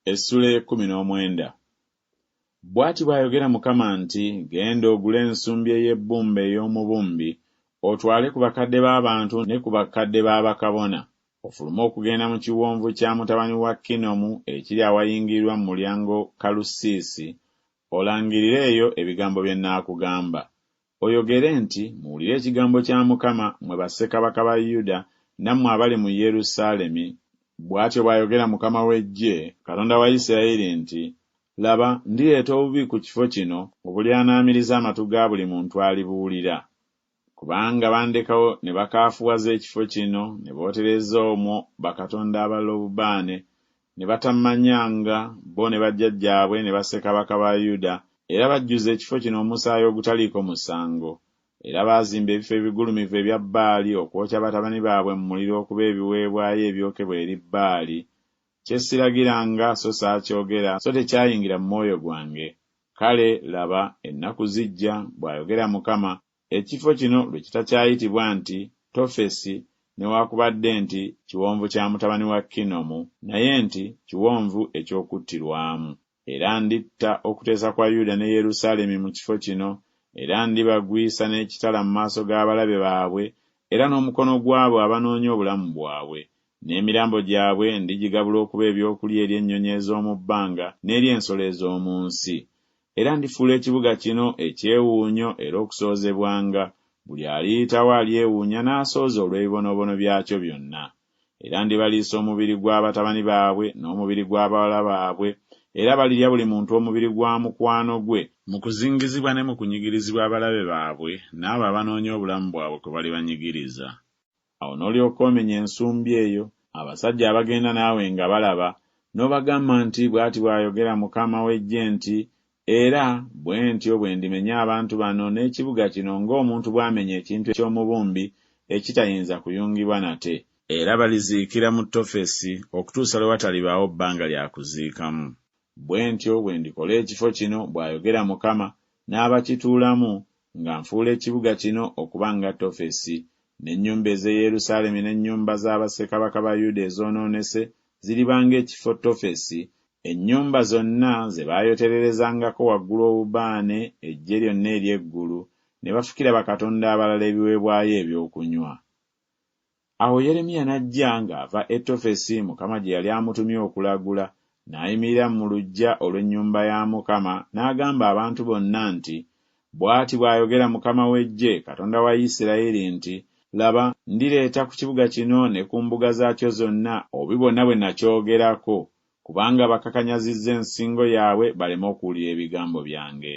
Essula 19. Bw'ati bw'ayogera Mukama nti, genda ogule ensumbi ey'ebbumba ey'omubumbi, otwale ku bakadde b'abantu ne ku bakadde b'abakabona, ofulume okugenda mu kiwonvu kya mutabani wa Kinomu ekiri awayingirirwa mu mulyango Kalusiisi, olangirire eyo ebigambo bye nnaakugamba. Oyogere nti, muwulire ekigambo kya Mukama, mwe bassekabaka ba Yuda, nammwe abali mu Yerusaalemi. Bw'atyo bw'ayogera Mukama w'Eggye, Katonda wa Isirayiri nti, laba, ndireeta obubi ku kifo kino obulyanaamiriza amatu ga buli muntu alibuwulira. Kubanga bandekawo ne bakaafuwaza ekifo kino, ne bootereza omwo bakatonda abalobubaane, ne batammanyanga bo ne bajjajjaabwe ne bassekabaka ba Yuda, era bajjuza ekifo kino omusaayi ogutaliiko musango. Era baazimba ebifo ebigulumivu ebya Baali okwokya batabani baabwe mu muliro okuba ebiweebwayo ebyokebwa eri Baali, kye siragiranga so saakyogera, so tekyayingira mu mwoyo gwange. Kale laba, ennaku zijja, bw'ayogera Mukama, ekifo kino lwe kitakyayitibwa nti Tofesi, newakubadde nti kiwonvu kya mutabani wa Kinomu, naye nti kiwonvu eky'okuttirwamu. Era nditta okuteesa kwa Yuda ne Yerusaalemi mu kifo kino, era ndibagwisa n'ekitala mu maaso g'abalabe baabwe, era n'omukono gw'abo abanoonya obulamu bwabwe. N'emirambo gyabwe ndigigabula okuba ebyokulya eri ennyonyi ez'omu bbanga n'eri ensolo ez'omu nsi. Era ndifuula ekibuga kino ekyewuunyo era okusoozebwanga, buli aliyitawo alyewuunya n'asooza olw'ebibonoobono byakyo byonna. Era ndibaliisa omubiri gw'abatabani baabwe n'omubiri gw'abawala baabwe, era balirya buli muntu omubiri gwa mukwano gwe, mu kuzingizibwa ne mu kunyigirizibwa abalabe baabwe n'abo abanoonya obulamu bwabwe kwe balibanyigiriza. Awo n'olyoka omenya ensumbi eyo, abasajja abagenda naawe nga balaba, n'obagamba nti, bw'ati bw'ayogera Mukama w'Eggye nti, era bwe ntyo bwe ndimenya abantu bano n'ekibuga kino ng'omuntu bw'amenya ekintu eky'omubumbi ekitayinza kuyungibwa nate. Era baliziikira mu Tofesi okutuusa lwe watalibaawo bbanga lya kuziikamu. Bwe ntyo bwe ndikola ekifo kino, bw'ayogera Mukama, n'abakituulamu, nga nfuula ekibuga kino okuba nga Tofesi, n'ennyumba ez'e Yerusaalemi n'ennyumba z'abassekabaka ba Yuda ezoonoonese ziribanga ekifo Tofesi, ennyumba zonna ze baayotererezangako waggulu obubaane eggye lyonna ery'eggulu, ne bafukira bakatonda abalala ebiweebwayo ebyokunywa. Awo Yeremiya n'ajja ng'ava e Tofesi Mukama gye yali amutumye okulagula, n'ayimirira mu luggya olw'ennyumba ya Mukama, n'agamba abantu bonna nti, bw'ati bw'ayogera Mukama w'Eggye, Katonda wa Isirayiri nti, laba, ndireeta ku kibuga kino ne ku mbuga zaakyo zonna obubi bwonna bwe nakyogerako, kubanga bakakanyazizza ensingo yaabwe baleme okuwulira ebigambo byange.